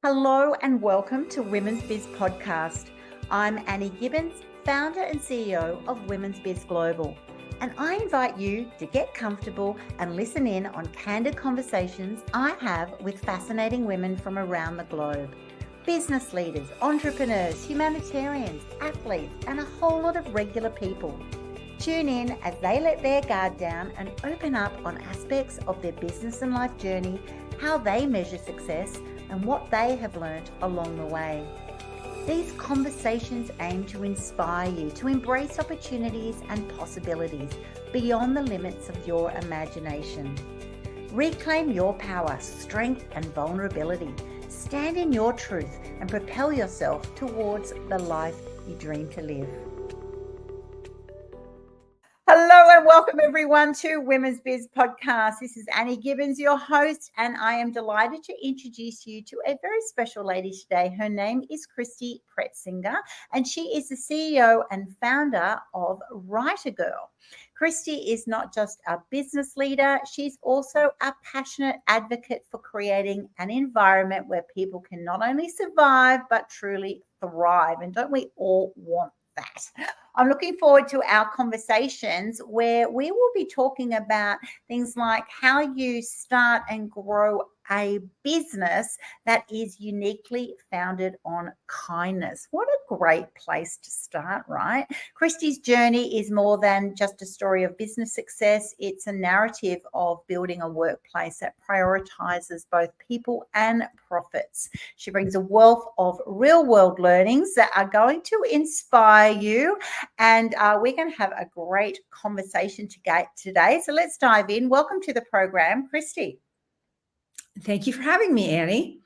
Hello and welcome to Women's Biz Podcast. I'm Annie Gibbins, founder and CEO of Women's Biz Global, and I invite you to get comfortable and listen in on candid conversations I have with fascinating women from around the globe. Business leaders, entrepreneurs, humanitarians, athletes, and a whole lot of regular people. Tune in as they let their guard down and open up on aspects of their business and life journey, how they measure success, and what they have learned along the way. These conversations aim to inspire you to embrace opportunities and possibilities beyond the limits of your imagination. Reclaim your power, strength, and vulnerability. Stand in your truth and propel yourself towards the life you dream to live. Hello and welcome everyone to Women's Biz Podcast. This is Annie Gibbins, your host, and I am delighted to introduce you to a very special lady today. Her name is Christy Pretzinger, and she is the CEO and founder of WriterGirl. Christy is not just a business leader, she's also a passionate advocate for creating an environment where people can not only survive, but truly thrive. And don't we all want that? I'm looking forward to our conversations where we will be talking about things like how you start and grow a business that is uniquely founded on kindness. What a great place to start, right? Christy's journey is more than just a story of business success. It's a narrative of building a workplace that prioritizes both people and profits. She brings a wealth of real-world learnings that are going to inspire you, and we're going to have a great conversation today. So let's dive in. Welcome to the program, Christy. Thank you for having me, Annie.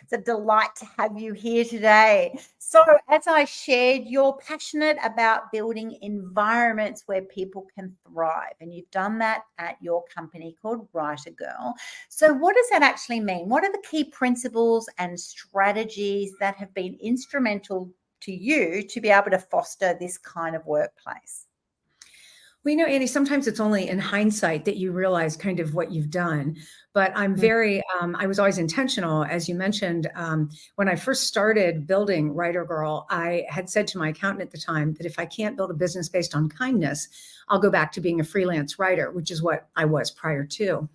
It's a delight to have you here today. So as I shared, you're passionate about building environments where people can thrive, and you've done that at your company called WriterGirl. So what does that actually mean? What are the key principles and strategies that have been instrumental to you to be able to foster this kind of workplace? Well, Annie, sometimes it's only in hindsight that you realize kind of what you've done. But I'm I was always intentional, as you mentioned. When I first started building WriterGirl, I had said to my accountant at the time that if I can't build a business based on kindness, I'll go back to being a freelance writer, which is what I was prior to.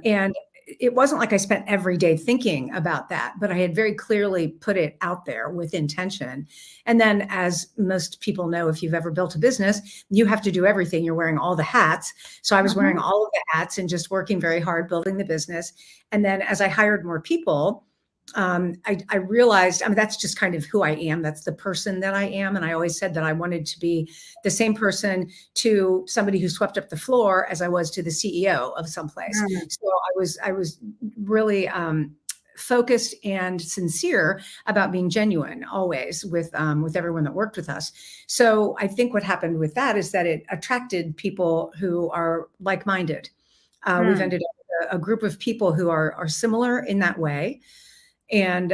And it wasn't like I spent every day thinking about that, but I had very clearly put it out there with intention. And then, as most people know, if you've ever built a business, you have to do everything. You're wearing all the hats. So I was wearing all of the hats and just working very hard building the business. And then as I hired more people, I realized, that's just kind of who I am. That's the person that I am. And I always said that I wanted to be the same person to somebody who swept up the floor as I was to the CEO of someplace. So I was really focused and sincere about being genuine always with everyone that worked with us. So I think what happened with that is that it attracted people who are like-minded. We've ended up with a group of people who are similar in that way. And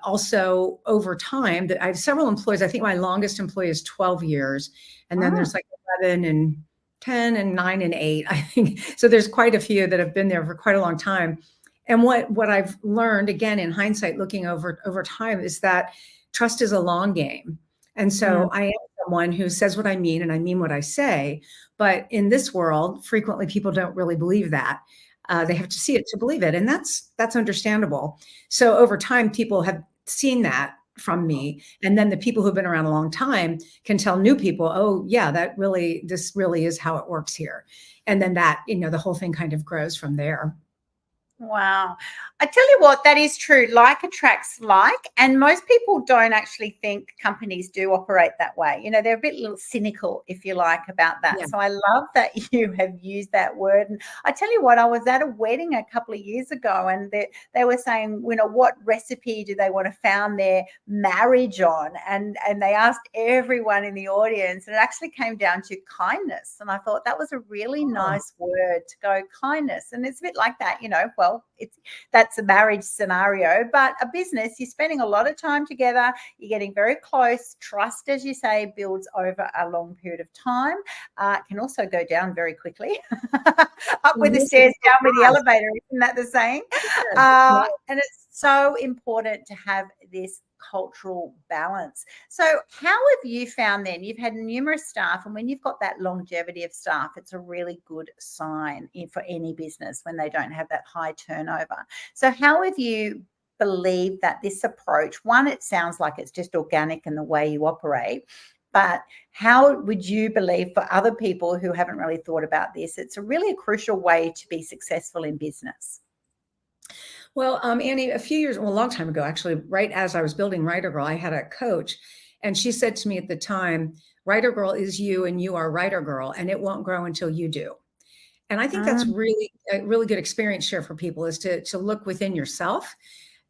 also over time, I have several employees. I think my longest employee is 12 years. And then there's like 11 and 10 and 9 and 8, I think. So there's quite a few that have been there for quite a long time. And what I've learned, again, in hindsight, looking over time, is that trust is a long game. And so I am someone who says what I mean and I mean what I say. But in this world, frequently people don't really believe that. They have to see it to believe it. And that's understandable. So over time, people have seen that from me. And then the people who've been around a long time can tell new people, oh yeah, this really is how it works here. And then that, the whole thing kind of grows from there. Wow. I tell you what, that is true. Like attracts like, and most people don't actually think companies do operate that way. They're a little cynical, if you like, about that. Yeah. So I love that you have used that word. And I tell you what, I was at a wedding a couple of years ago, and they were saying, what recipe do they want to found their marriage on? And they asked everyone in the audience, and it actually came down to kindness. And I thought that was a really nice word to go, kindness. And it's a bit like that, well, that's a marriage scenario, but a business, you're spending a lot of time together, you're getting very close. Trust, as you say, builds over a long period of time. Can also go down very quickly. Up with the stairs, down with the elevator. Isn't that the saying? And it's so important to have this cultural balance. So how have you found then? You've had numerous staff, and when you've got that longevity of staff, it's a really good sign for any business when they don't have that high turnover. So how have you believed that this approach, one, it sounds like it's just organic in the way you operate, but how would you believe for other people who haven't really thought about this, it's a really crucial way to be successful in business? Well, Annie, a long time ago, actually, right as I was building WriterGirl, I had a coach, and she said to me at the time, WriterGirl is you and you are WriterGirl, and it won't grow until you do. And I think that's really a really good experience share for people, is to look within yourself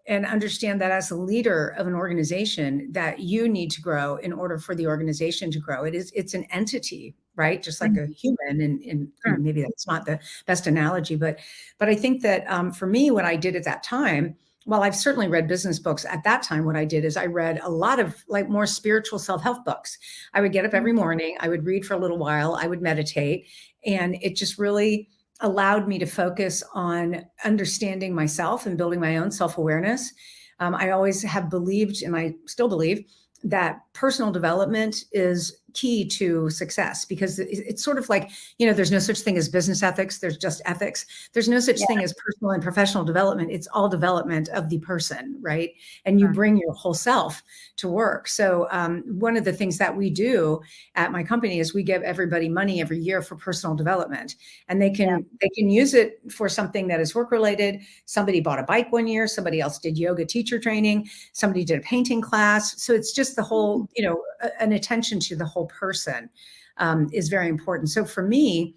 and understand that as a leader of an organization, that you need to grow in order for the organization to grow. It's an entity, right? Just like a human, and maybe that's not the best analogy, but I think that for me, what I did at that time, well, I've certainly read business books. At that time, what I did is I read a lot of like more spiritual self-help books. I would get up every morning, I would read for a little while, I would meditate, and it just really allowed me to focus on understanding myself and building my own self-awareness. I always have believed, and I still believe, that personal development is key to success, because it's sort of like, there's no such thing as business ethics. There's just ethics. There's no such thing as personal and professional development. It's all development of the person, right? And you bring your whole self to work. So one of the things that we do at my company is we give everybody money every year for personal development, and they can use it for something that is work related. Somebody bought a bike one year. Somebody else did yoga teacher training. Somebody did a painting class. So it's just the whole, an attention to the whole person is very important. So for me,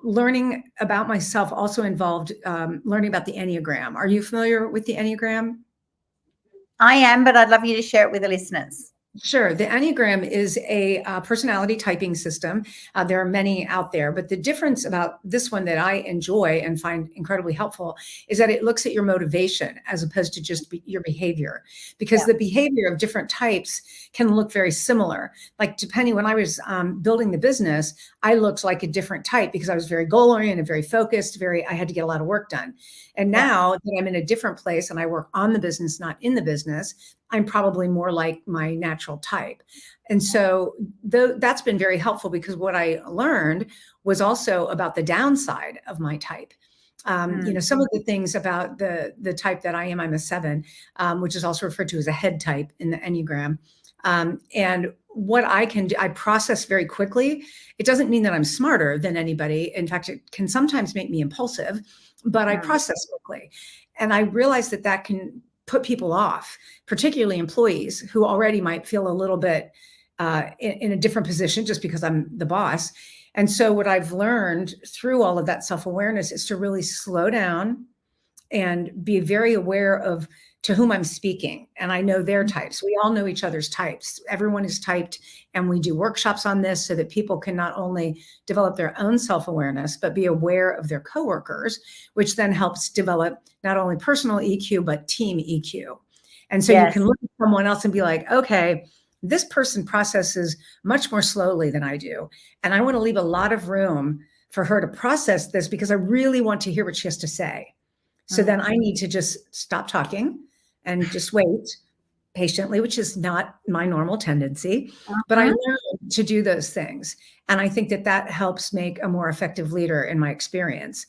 learning about myself also involved learning about the Enneagram. Are you familiar with the Enneagram? I am, but I'd love you to share it with the listeners. Sure. The Enneagram is a personality typing system. There are many out there, but the difference about this one that I enjoy and find incredibly helpful is that it looks at your motivation as opposed to just your behavior, because the behavior of different types can look very similar. Like depending, when I was building the business, I looked like a different type because I was very goal oriented, very focused, I had to get a lot of work done. And now that I'm in a different place and I work on the business, not in the business, I'm probably more like my natural type. And so that's been very helpful, because what I learned was also about the downside of my type. Some of the things about the type that I am, I'm a 7, which is also referred to as a head type in the Enneagram. And what I can do, I process very quickly. It doesn't mean that I'm smarter than anybody. In fact, it can sometimes make me impulsive, but I process quickly. And I realize that can put people off, particularly employees who already might feel a little bit in a different position just because I'm the boss. And so what I've learned through all of that self-awareness is to really slow down and be very aware of to whom I'm speaking. And I know their types. We all know each other's types. Everyone is typed, and we do workshops on this so that people can not only develop their own self-awareness, but be aware of their coworkers, which then helps develop not only personal EQ, but team EQ. And so you can look at someone else and be like, okay, this person processes much more slowly than I do. And I want to leave a lot of room for her to process this, because I really want to hear what she has to say. So then I need to just stop talking and just wait patiently, which is not my normal tendency, but I learned to do those things. And I think that helps make a more effective leader in my experience.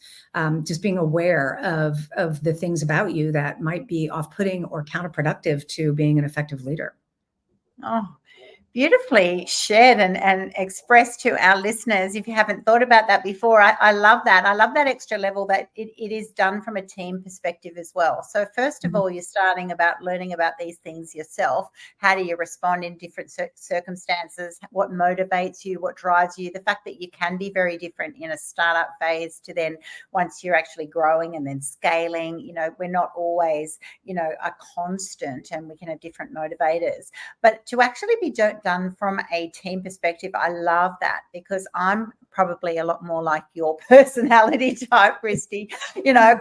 Just being aware of the things about you that might be off-putting or counterproductive to being an effective leader. Oh, beautifully shared and expressed to our listeners. If you haven't thought about that before, I love that. I love that extra level that it is done from a team perspective as well. So first of all, you're starting about learning about these things yourself. How do you respond in different circumstances? What motivates you? What drives you? The fact that you can be very different in a startup phase to then once you're actually growing and then scaling. We're not always, a constant, and we can have different motivators. But to actually be done from a team perspective, I love that, because I'm probably a lot more like your personality type, Christy,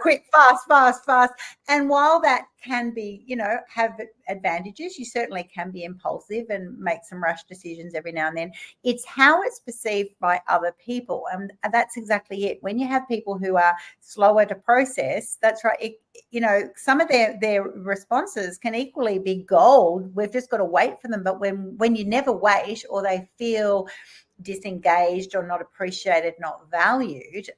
quick, fast. And while that can be, have advantages, you certainly can be impulsive and make some rash decisions every now and then. It's how it's perceived by other people. And that's exactly it. When you have people who are slower to process, that's right. Some of their responses can equally be gold. We've just got to wait for them. But when you never wait, or they feel disengaged or not appreciated, not valued,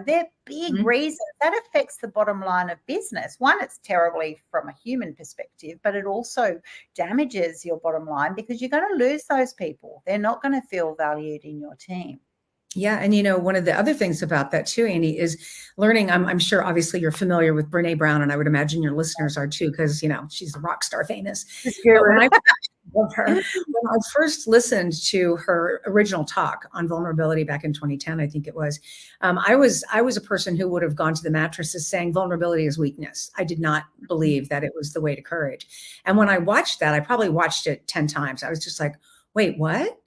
they're big reasons that affects the bottom line of business. One, it's terribly from a human perspective, but it also damages your bottom line because you're going to lose those people. They're not going to feel valued in your team. Yeah. And, one of the other things about that too, Annie, is learning. I'm sure obviously you're familiar with Brene Brown, and I would imagine your listeners are too, because, she's a rock star famous. Love her. When I first listened to her original talk on vulnerability back in 2010, I think it was, I was a person who would have gone to the mattresses saying vulnerability is weakness. I did not believe that it was the way to courage. And when I watched that, I probably watched it 10 times. I was just like, wait, what?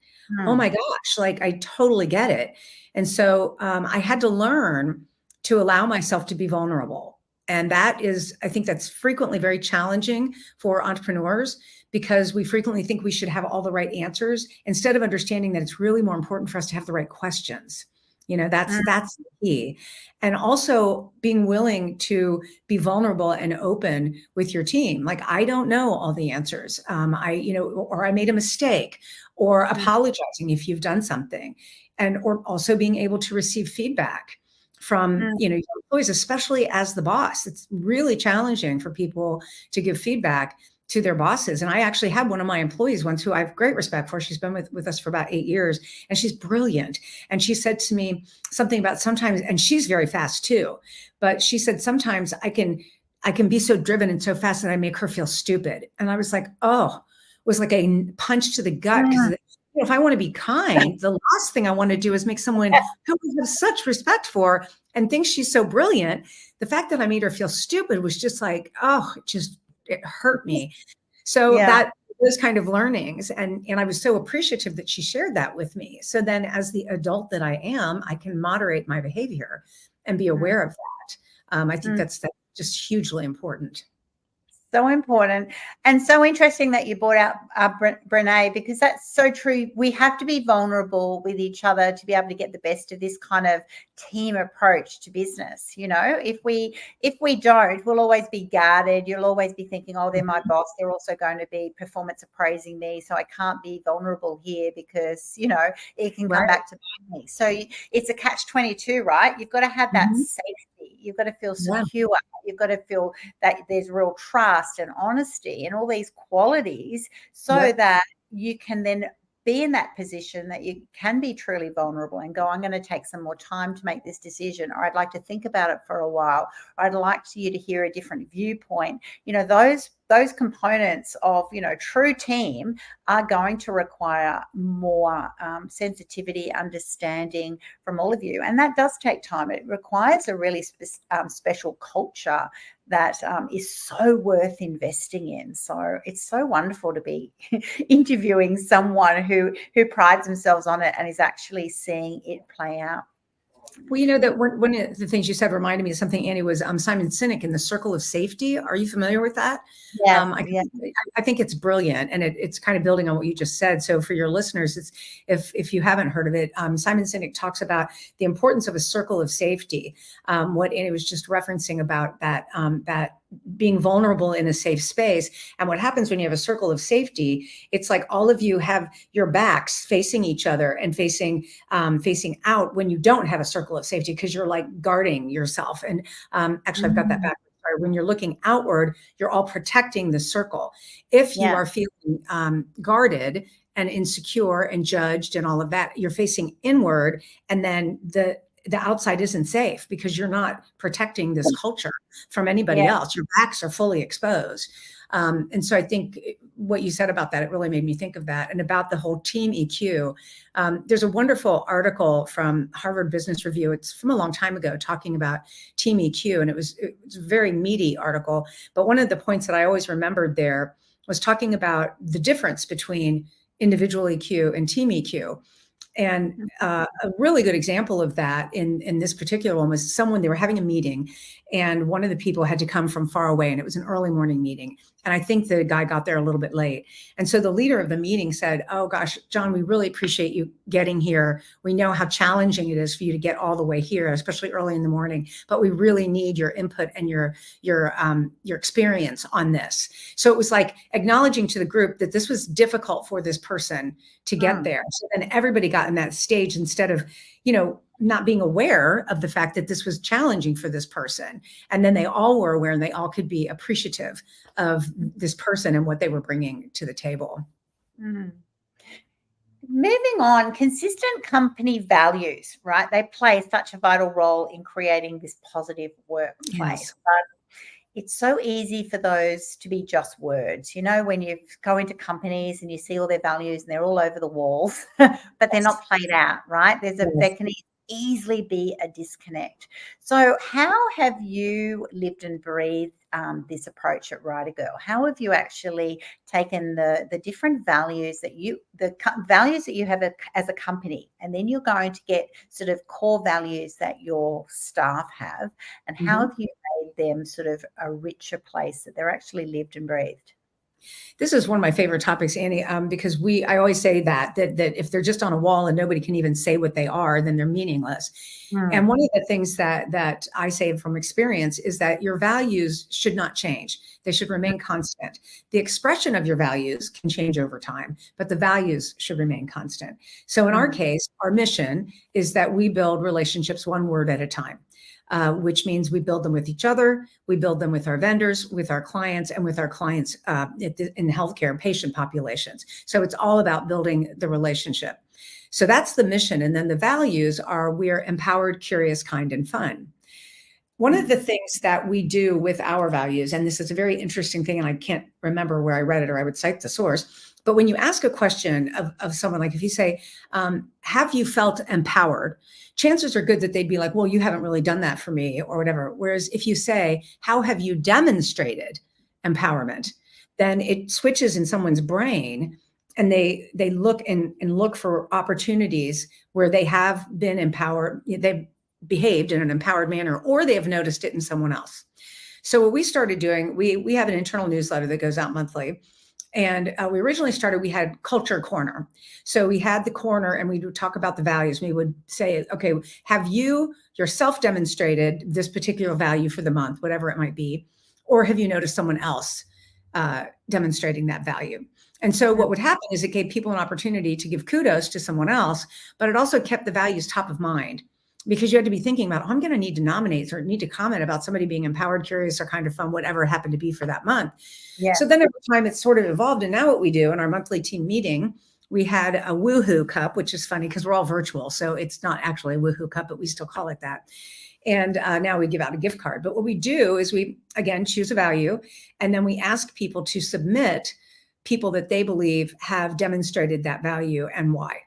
Oh my gosh, like I totally get it. And so I had to learn to allow myself to be vulnerable. And that is, I think that's frequently very challenging for entrepreneurs, because we frequently think we should have all the right answers instead of understanding that it's really more important for us to have the right questions. That's the key. And also being willing to be vulnerable and open with your team. Like, I don't know all the answers. Or I made a mistake, or apologizing if you've done something, or also being able to receive feedback from, your employees, especially as the boss. It's really challenging for people to give feedback to their bosses. And I actually had one of my employees once who I have great respect for. She's been with us for about 8 years, and she's brilliant. And she said to me something about sometimes, and she's very fast too, but she said, sometimes I can be so driven and so fast that I make her feel stupid. And I was like, oh, it was like a punch to the gut. Because if I want to be kind, the last thing I want to do is make someone who I have such respect for and thinks she's so brilliant. The fact that I made her feel stupid was just like, it hurt me. So that those kind of learnings. And I was so appreciative that she shared that with me. So then, as the adult that I am, I can moderate my behavior and be aware of that. I think that's just hugely important. So important, and so interesting that you brought out Brene, because that's so true. We have to be vulnerable with each other to be able to get the best of this kind of team approach to business. If we don't, we'll always be guarded. You'll always be thinking, oh, they're my boss. They're also going to be performance appraising me, so I can't be vulnerable here because it can come back to bite me. So it's a catch-22, right? You've got to have that safety. You've got to feel secure. You've got to feel that there's real trust and honesty and all these qualities, so that you can then be in that position that you can be truly vulnerable and go, I'm going to take some more time to make this decision, or I'd like to think about it for a while, or I'd like you to hear a different viewpoint. Those components of, true team are going to require more sensitivity, understanding from all of you. And that does take time. It requires a really special culture that is so worth investing in. So it's so wonderful to be interviewing someone who prides themselves on it and is actually seeing it play out. Well, that one of the things you said reminded me of something, Annie, was Simon Sinek in The Circle of Safety. Are you familiar with that? Yeah, I think it's brilliant, and it's kind of building on what you just said. So for your listeners, it's if you haven't heard of it, Simon Sinek talks about the importance of a circle of safety. What Annie was just referencing about that being vulnerable in a safe space. And what happens when you have a circle of safety, it's like all of you have your backs facing each other and facing out when you don't have a circle of safety, because you're like guarding yourself. And actually, I've got that backwards. Sorry. When you're looking outward, you're all protecting the circle. If you are feeling guarded and insecure and judged and all of that, you're facing inward, and then the outside isn't safe because you're not protecting this culture from anybody else. Your backs are fully exposed. And so I think what you said about that, it really made me think of that, and about the whole team EQ. There's a wonderful article from Harvard Business Review. It's from a long time ago, talking about team EQ. And it was a very meaty article. But one of the points that I always remembered there was talking about the difference between individual EQ and team EQ. And a really good example of that in this particular one was they were having a meeting, and one of the people had to come from far away, and it was an early morning meeting. And I think the guy got there a little bit late. And so the leader of the meeting said, "Oh gosh, John, we really appreciate you getting here. We know how challenging it is for you to get all the way here, especially early in the morning, but we really need your input and your experience on this." So it was like acknowledging to the group that this was difficult for this person to get there. So then everybody got in that stage instead of, not being aware of the fact that this was challenging for this person. And then they all were aware, and they all could be appreciative of this person and what they were bringing to the table. Mm. Moving on, consistent company values, right? They play such a vital role in creating this positive workplace. Yes. But it's so easy for those to be just words. When you go into companies and you see all their values and they're all over the walls, but they're not played out, right? There can easily be a disconnect. So how have you lived and breathed this approach at WriterGirl? How have you actually taken the different values that values that you have as a company, and then you're going to get sort of core values that your staff have, and how have you made them sort of a richer place that they're actually lived and breathed? This is one of my favorite topics, Annie, because I always say that if they're just on a wall and nobody can even say what they are, then they're meaningless. And one of the things that I say from experience is that your values should not change. They should remain constant. The expression of your values can change over time, but the values should remain constant. So in our case, our mission is that we build relationships one word at a time. Which means we build them with each other, we build them with our vendors, with our clients, and with our clients in healthcare and patient populations. So it's all about building the relationship. So that's the mission. And then the values are: we're empowered, curious, kind, and fun. One of the things that we do with our values, and this is a very interesting thing, and I can't remember where I read it, or I would cite the source, but when you ask a question of someone, like if you say, have you felt empowered? Chances are good that they'd be like, well, you haven't really done that for me, or whatever. Whereas if you say, how have you demonstrated empowerment? Then it switches in someone's brain, and they look and look for opportunities where they have been empowered, they've behaved in an empowered manner, or they have noticed it in someone else. So what we started doing, we have an internal newsletter that goes out monthly. And we originally we had Culture Corner. So we had the corner, and we would talk about the values. We would say, okay, have you yourself demonstrated this particular value for the month, whatever it might be, or have you noticed someone else demonstrating that value? And so what would happen is it gave people an opportunity to give kudos to someone else, but it also kept the values top of mind, because you had to be thinking about, I'm going to need to nominate or need to comment about somebody being empowered, curious, or kind of fun, whatever it happened to be for that month. Yeah. So then over time, it's sort of evolved. And now what we do in our monthly team meeting, we had a Woohoo cup, which is funny because we're all virtual. So it's not actually a Woohoo cup, but we still call it that. And now we give out a gift card. But what we do is we, again, choose a value, and then we ask people to submit people that they believe have demonstrated that value and why.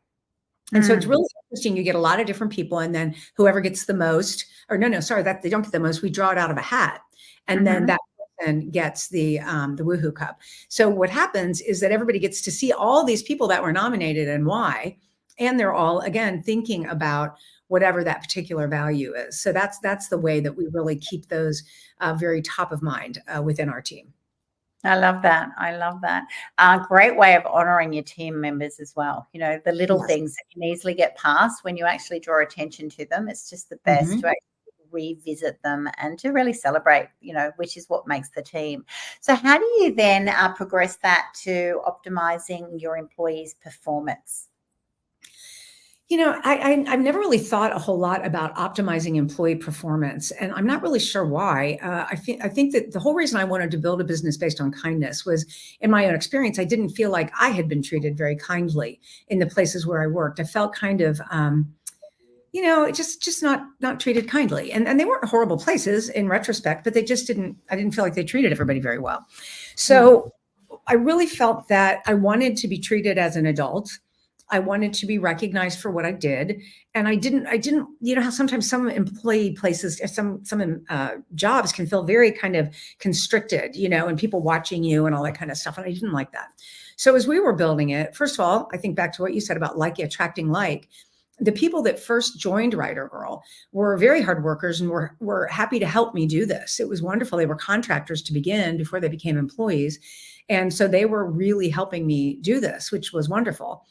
And so it's really interesting. You get a lot of different people, and then whoever gets the most, or that they don't get the most, we draw it out of a hat. And then that person gets the Woohoo cup. So what happens is that everybody gets to see all these people that were nominated and why, and they're all, again, thinking about whatever that particular value is. So that's the way that we really keep those very top of mind within our team. I love that. I love that. Great way of honoring your team members as well. The little things that can easily get past when you actually draw attention to them. It's just the best to actually revisit them and to really celebrate, which is what makes the team. So how do you then progress that to optimizing your employees' performance? I've never really thought a whole lot about optimizing employee performance, and I'm not really sure why. I think that the whole reason I wanted to build a business based on kindness was, in my own experience, I didn't feel like I had been treated very kindly in the places where I worked. I felt kind of, just not treated kindly, and they weren't horrible places in retrospect, but I didn't feel like they treated everybody very well. So I really felt that I wanted to be treated as an adult. I wanted to be recognized for what I did. And I didn't, you know how sometimes some employee places, some jobs can feel very kind of constricted, you know, and people watching you and all that kind of stuff. And I didn't like that. So as we were building it, first of all, I think back to what you said about like attracting like. The people that first joined WriterGirl were very hard workers and were happy to help me do this. It was wonderful. They were contractors to begin before they became employees. And so they were really helping me do this, which was wonderful.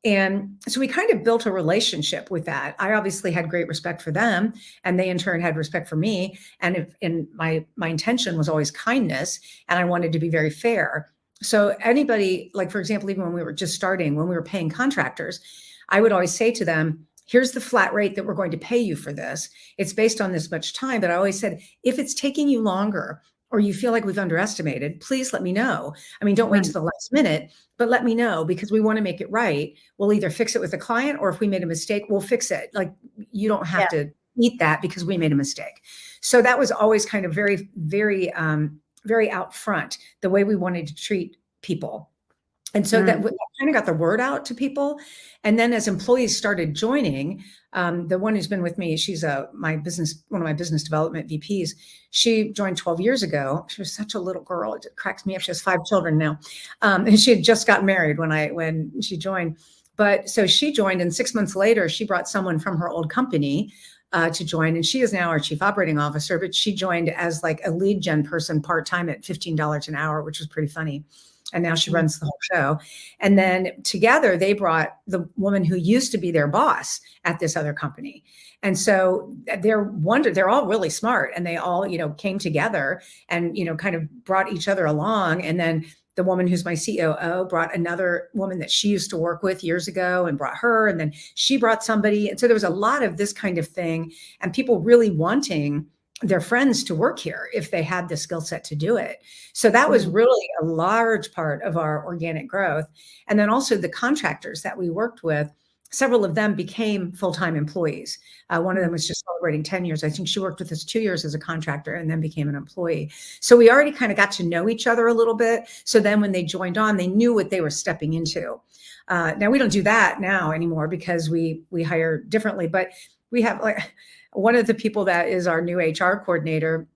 And so we kind of built a relationship with that. I obviously had great respect for them, and they in turn had respect for me. And my intention was always kindness, and I wanted to be very fair. So anybody, like for example, even when we were just starting, when we were paying contractors, I would always say to them, here's the flat rate that we're going to pay you for this. It's based on this much time. But I always said, if it's taking you longer or you feel like we've underestimated, please let me know. I mean, don't wait till the last minute, but let me know, because we want to make it right. We'll either fix it with the client, or if we made a mistake, we'll fix it. Like, you don't have to eat that because we made a mistake. So that was always kind of very, very, very out front, the way we wanted to treat people. And so that kind of got the word out to people. And then as employees started joining, the one who's been with me, she's one of my business development VPs. She joined 12 years ago. She was such a little girl. It cracks me up. She has 5 children now. And she had just got married when she joined. But so she joined, and 6 months later, she brought someone from her old company to join. And she is now our chief operating officer, but she joined as like a lead gen person part-time at $15 an hour, which was pretty funny. And now she runs the whole show. And then together they brought the woman who used to be their boss at this other company. And so they're all really smart, and they all, you know, came together and, you know, kind of brought each other along. And then the woman who's my COO brought another woman that she used to work with years ago and brought her. And then she brought somebody. And so there was a lot of this kind of thing, and people really wanting their friends to work here if they had the skill set to do it. So that was really a large part of our organic growth. And then also the contractors that we worked with, several of them became full-time employees. One of them was just celebrating 10 years. I think she worked with us 2 years as a contractor and then became an employee. So we already kind of got to know each other a little bit. So then when they joined on, they knew what they were stepping into. Now we don't do that now anymore because we hire differently, but we have like one of the people that is our new HR coordinator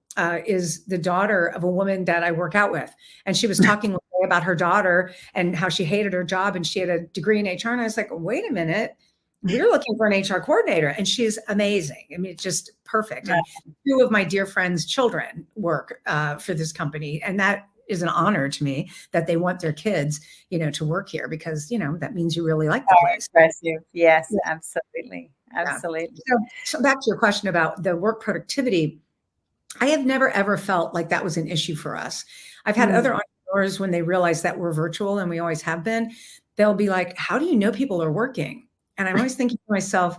is the daughter of a woman that I work out with. And she was talking about her daughter and how she hated her job, and she had a degree in HR. And I was like, wait a minute, we're looking for an HR coordinator. And she's amazing. I mean, it's just perfect. And 2 of my dear friends' children work for this company. And that is an honor to me that they want their kids, you know, to work here, because, you know, that means you really like the place. Impressive. Yes, absolutely. Absolutely. Yeah. So back to your question about the work productivity, I have never, ever felt like that was an issue for us. I've had other entrepreneurs, when they realize that we're virtual, and we always have been, they'll be like, how do you know people are working? And I'm always thinking to myself,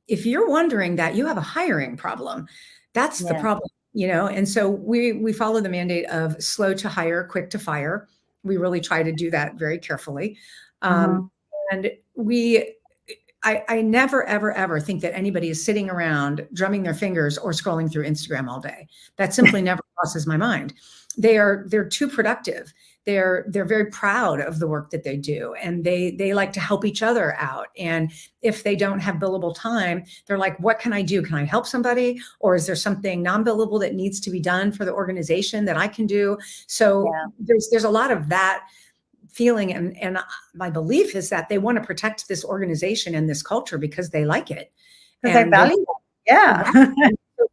if you're wondering that, you have a hiring problem. That's the problem, you know? And so we follow the mandate of slow to hire, quick to fire. We really try to do that very carefully. And I never, ever, ever think that anybody is sitting around drumming their fingers or scrolling through Instagram all day. That simply never crosses my mind. They're too productive. They're very proud of the work that they do, and they like to help each other out. And if they don't have billable time, they're like, what can I do? Can I help somebody? Or is there something non-billable that needs to be done for the organization that I can do? So there's a lot of that feeling. And my belief is that they want to protect this organization and this culture because they like it. Because they value it. Yeah.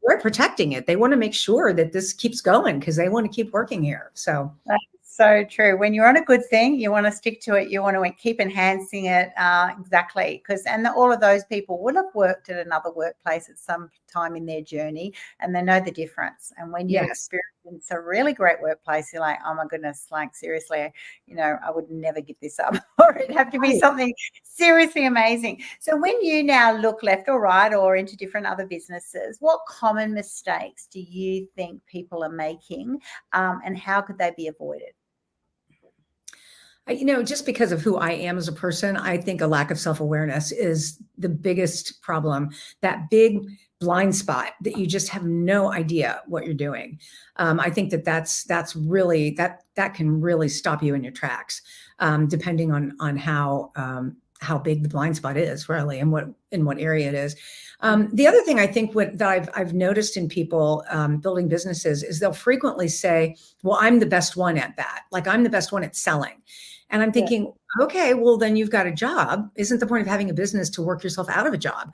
We're protecting it. They want to make sure that this keeps going because they want to keep working here. So that's so true. When you're on a good thing, you want to stick to it. You want to keep enhancing it. Exactly. And all of those people would have worked at another workplace at some time in their journey, and they know the difference. And when you experience a really great workplace, you're like, oh my goodness, like seriously, you know, I would never give this up, or it'd have to be something seriously amazing. So when you now look left or right or into different other businesses, what common mistakes do you think people are making, and how could they be avoided? You know, just because of who I am as a person, I think a lack of self-awareness is the biggest problem, that big blind spot that you just have no idea what you're doing. I think that's really, that can really stop you in your tracks, depending on how how big the blind spot is really, and in what area it is. The other thing I think that I've noticed in people building businesses is they'll frequently say, well, I'm the best one at that. Like I'm the best one at selling. And I'm thinking, okay, well, then you've got a job. Isn't the point of having a business to work yourself out of a job?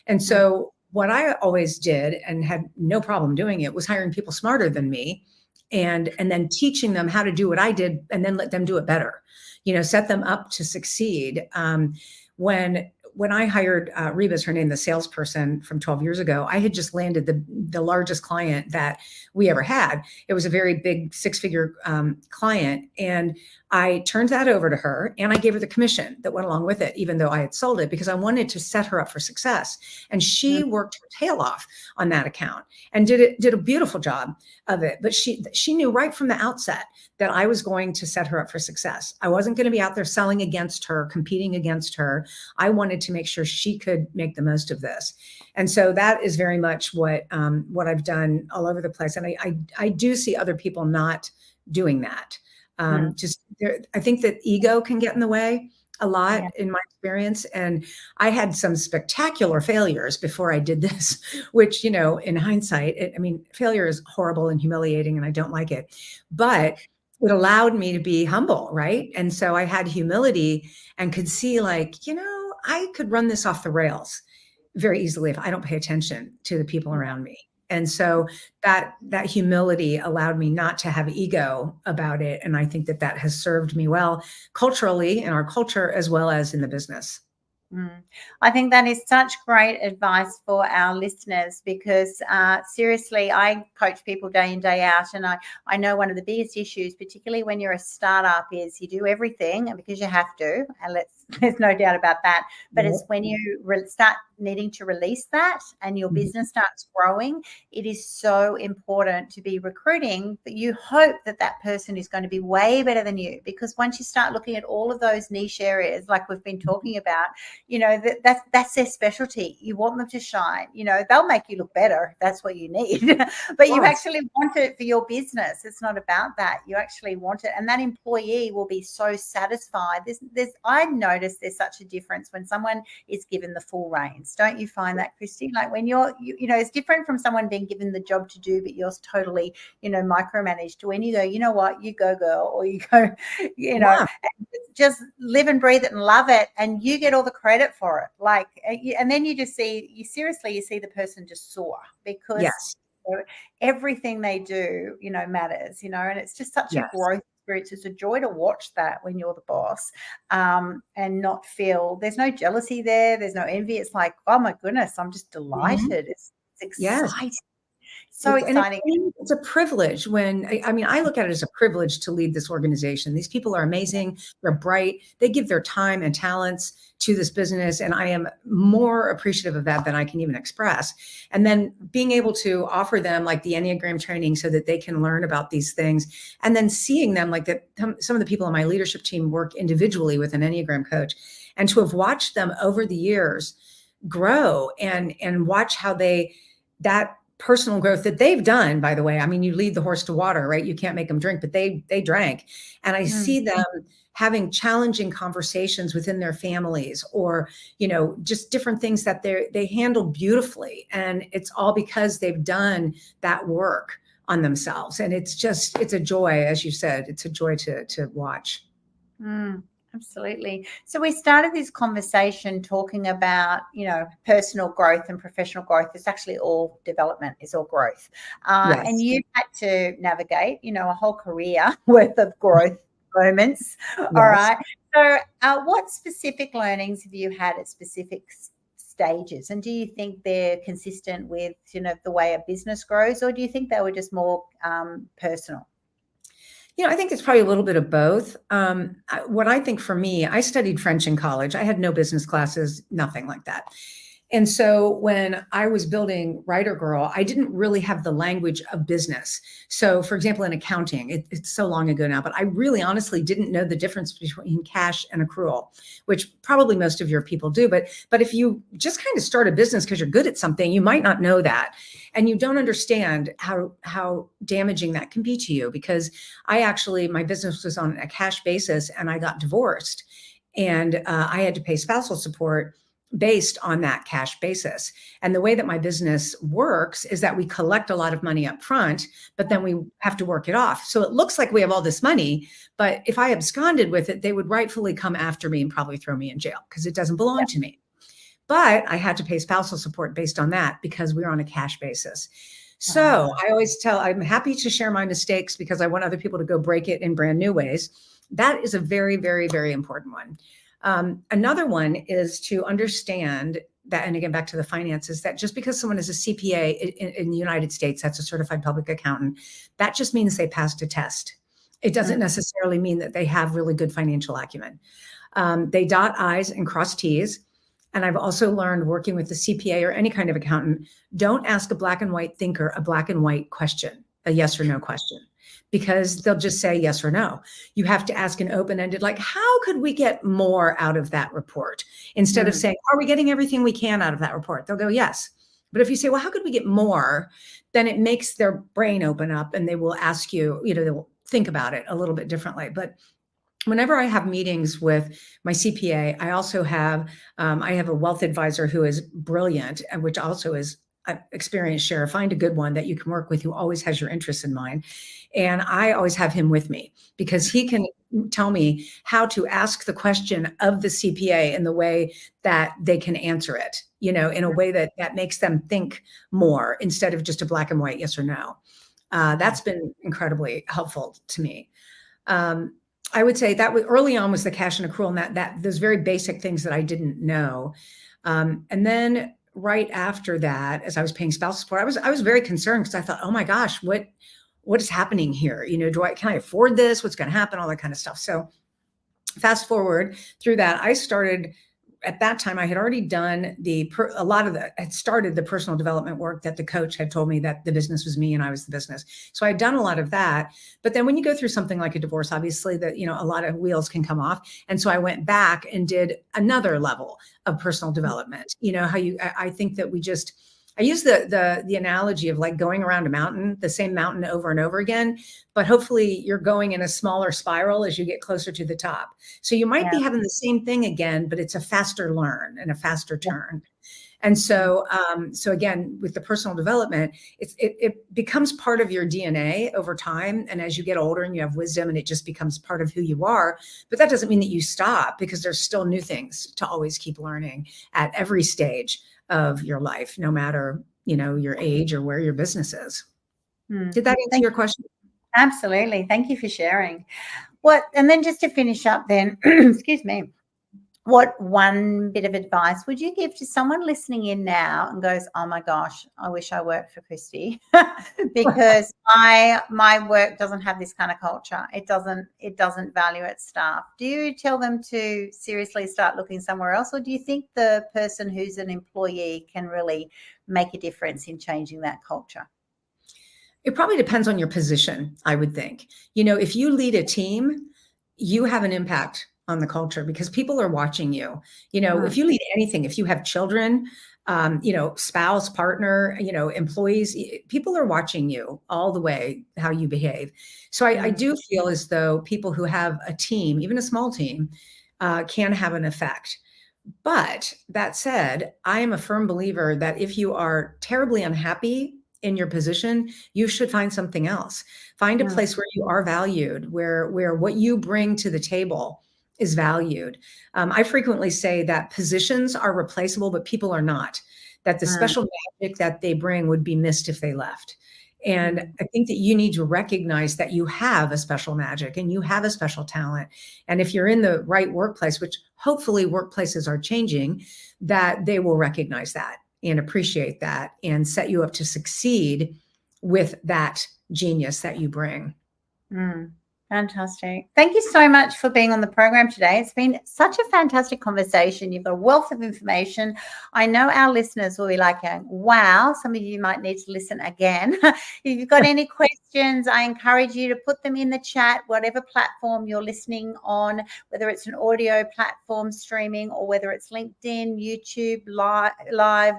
And so what I always did and had no problem doing it was hiring people smarter than me and then teaching them how to do what I did and then let them do it better, set them up to succeed. When I hired Reba's, her name, the salesperson from 12 years ago, I had just landed the largest client that we ever had. It was a very big 6-figure client. And I turned that over to her and I gave her the commission that went along with it, even though I had sold it, because I wanted to set her up for success. And she worked her tail off on that account and did a beautiful job of it. But she knew right from the outset that I was going to set her up for success. I wasn't going to be out there selling against her, competing against her. I wanted to make sure she could make the most of this. And so that is very much what I've done all over the place. And I do see other people not doing that. I think that ego can get in the way a lot in my experience. And I had some spectacular failures before I did this, which, in hindsight, failure is horrible and humiliating and I don't like it, but it allowed me to be humble. Right. And so I had humility and could see I could run this off the rails very easily if I don't pay attention to the people around me. And so that humility allowed me not to have ego about it. And I think that has served me well culturally in our culture, as well as in the business. I think that is such great advice for our listeners because seriously, I coach people day in, day out. And I know one of the biggest issues, particularly when you're a startup, is you do everything because you have to. And there's no doubt about that. But it's when you start needing to release that and your business starts growing, it is so important to be recruiting that you hope that person is going to be way better than you. Because once you start looking at all of those niche areas, like we've been talking about, that's their specialty. You want them to shine. They'll make you look better. That's what you need. But you actually want it for your business. It's not about that. You actually want it. And that employee will be so satisfied. I noticed there's such a difference when someone is given the full reins. Don't you find that, Christy? Like when it's different from someone being given the job to do, but you're totally, micromanaged, to when you go, you know what, you go girl, or you go, just live and breathe it and love it. And you get all the credit for it. And then you see the person just soar because everything they do, matters, and it's just such a growth experience. It's a joy to watch that when you're the boss and not feel there's no jealousy there. There's no envy. It's like, oh my goodness, I'm just delighted. It's exciting. So exciting. It's a privilege I look at it as a privilege to lead this organization. These people are amazing. They're bright. They give their time and talents to this business. And I am more appreciative of that than I can even express. And then being able to offer them like the Enneagram training so that they can learn about these things. And then seeing them like that. Some of the people on my leadership team work individually with an Enneagram coach, and to have watched them over the years grow and watch how that personal growth that they've done, by the way. You lead the horse to water, right? You can't make them drink, but they drank. And I see them having challenging conversations within their families or, just different things that they handle beautifully. And it's all because they've done that work on themselves. And it's a joy, as you said, it's a joy to watch. Absolutely. So we started this conversation talking about, personal growth and professional growth. It's actually all development, it's all growth. And you've had to navigate, a whole career worth of growth moments. All right. So what specific learnings have you had at specific stages? And do you think they're consistent with, the way a business grows, or do you think they were just more personal? I think it's probably a little bit of both. What I think for me, I studied French in college. I had no business classes, nothing like that. And so when I was building WriterGirl, I didn't really have the language of business. So for example, in accounting, it's so long ago now, but I really honestly didn't know the difference between cash and accrual, which probably most of your people do. But if you just kind of start a business because you're good at something, you might not know that. And you don't understand how damaging that can be to you, because my business was on a cash basis and I got divorced. And I had to pay spousal support based on that cash basis. And the way that my business works is that we collect a lot of money up front, but then we have to work it off. So it looks like we have all this money, but if I absconded with it, they would rightfully come after me and probably throw me in jail because it doesn't belong to me. But I had to pay spousal support based on that because we were on a cash basis. So I always I'm happy to share my mistakes because I want other people to go break it in brand new ways. That is a very, very, very important one. Another one is to understand that, and again, back to the finances, that just because someone is a CPA in the United States, that's a certified public accountant, that just means they passed a test. It doesn't necessarily mean that they have really good financial acumen. They dot I's and cross T's. And I've also learned working with the CPA or any kind of accountant, don't ask a black and white thinker a black and white question, a yes or no question, because they'll just say yes or no. You have to ask an open-ended, like, how could we get more out of that report? Instead of saying, are we getting everything we can out of that report? They'll go, yes. But if you say, well, how could we get more? Then it makes their brain open up and they will ask you, they will think about it a little bit differently. But whenever I have meetings with my CPA, I also have, I have a wealth advisor who is brilliant, and which also is an experienced share. Find a good one that you can work with who always has your interests in mind. And I always have him with me because he can tell me how to ask the question of the CPA in the way that they can answer it, in a way that makes them think more instead of just a black and white yes or no. That's been incredibly helpful to me. I would say that early on was the cash and accrual, and that those very basic things that I didn't know. And then right after that, as I was paying spousal support, I was very concerned because I thought, oh my gosh, what is happening here? Can I afford this? What's going to happen? All that kind of stuff. So fast forward through that, I started. At that time, I had already done had started the personal development work that the coach had told me that the business was me and I was the business. So I'd done a lot of that. But then when you go through something like a divorce, obviously a lot of wheels can come off. And so I went back and did another level of personal development. I think that I use the analogy of like going around a mountain, the same mountain over and over again, but hopefully you're going in a smaller spiral as you get closer to the top. So you might be having the same thing again, but it's a faster learn and a faster turn. And so again, with the personal development, it becomes part of your DNA over time. And as you get older and you have wisdom and it just becomes part of who you are, but that doesn't mean that you stop because there's still new things to always keep learning at every stage of your life, no matter, your age or where your business is. Did that answer your question? Absolutely. Thank you for sharing. And then just to finish up then, excuse me, what one bit of advice would you give to someone listening in now and goes, oh my gosh, I wish I worked for Christy because my work doesn't have this kind of culture. It doesn't value its staff. Do you tell them to seriously start looking somewhere else, or do you think the person who's an employee can really make a difference in changing that culture? It probably depends on your position, I would think. If you lead a team, you have an impact on the culture because people are watching you. If you lead anything, if you have children, spouse, partner, employees, people are watching you all the way, how you behave. So I do feel as though people who have a team, even a small team, can have an effect. But that said, I am a firm believer that if you are terribly unhappy in your position, you should find something else. Find a place where you are valued, where what you bring to the table is valued. I frequently say that positions are replaceable, but people are not, that the special magic that they bring would be missed if they left. And I think that you need to recognize that you have a special magic and you have a special talent. And if you're in the right workplace, which hopefully workplaces are changing, that they will recognize that and appreciate that and set you up to succeed with that genius that you bring. Fantastic. Thank you so much for being on the program today. It's been such a fantastic conversation. You've got a wealth of information. I know our listeners will be like, wow, some of you might need to listen again. If you've got any questions, I encourage you to put them in the chat, whatever platform you're listening on, whether it's an audio platform streaming or whether it's LinkedIn, YouTube, live,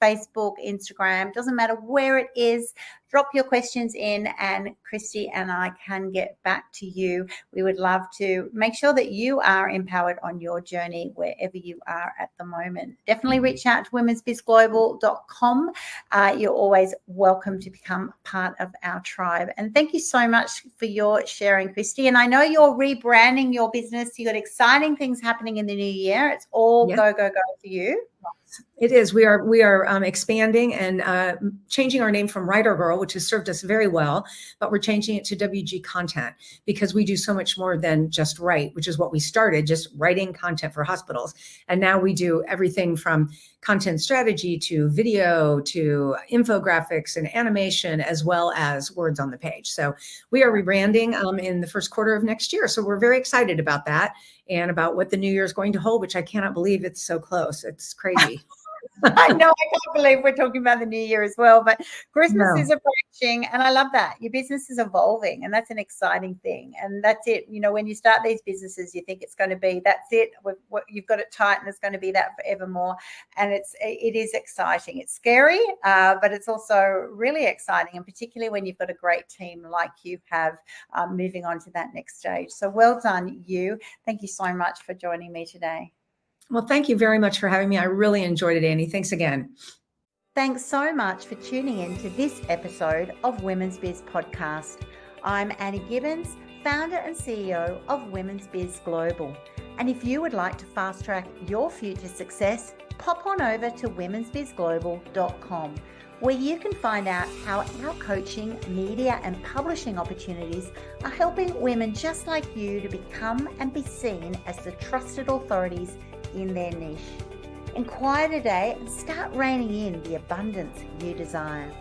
Facebook, Instagram, doesn't matter where it is. drop your questions in and Christy and I can get back to you. We would love to make sure that you are empowered on your journey wherever you are at the moment. Definitely reach out to womensbizglobal.com. You're always welcome to become part of our tribe. And thank you so much for your sharing, Christy. And I know you're rebranding your business. You got exciting things happening in the new year. It's all go, go, go for you. It is. We are expanding and changing our name from WriterGirl, which has served us very well, but we're changing it to WG Content because we do so much more than just write, which is what we started, just writing content for hospitals. And now we do everything from content strategy to video to infographics and animation, as well as words on the page. So we are rebranding in the first quarter of next year. So we're very excited about that and about what the new year is going to hold, which I cannot believe it's so close. It's crazy. I know, I can't believe we're talking about the new year as well, but Christmas is approaching and I love that. Your business is evolving and that's an exciting thing. And that's it. You know, when you start these businesses, you think it's going to be, that's it. You've got it tight and it's going to be that forevermore. And it is exciting. It's scary, but it's also really exciting. And particularly when you've got a great team like you have moving on to that next stage. So well done, you. Thank you so much for joining me today. Well, thank you very much for having me. I really enjoyed it, Annie. Thanks again. Thanks so much for tuning in to this episode of Women's Biz Podcast. I'm Annie Gibbins, founder and CEO of Women's Biz Global. And if you would like to fast track your future success, pop on over to womensbizglobal.com, where you can find out how our coaching, media and publishing opportunities are helping women just like you to become and be seen as the trusted authorities in their niche. Inquire today and start reining in the abundance you desire.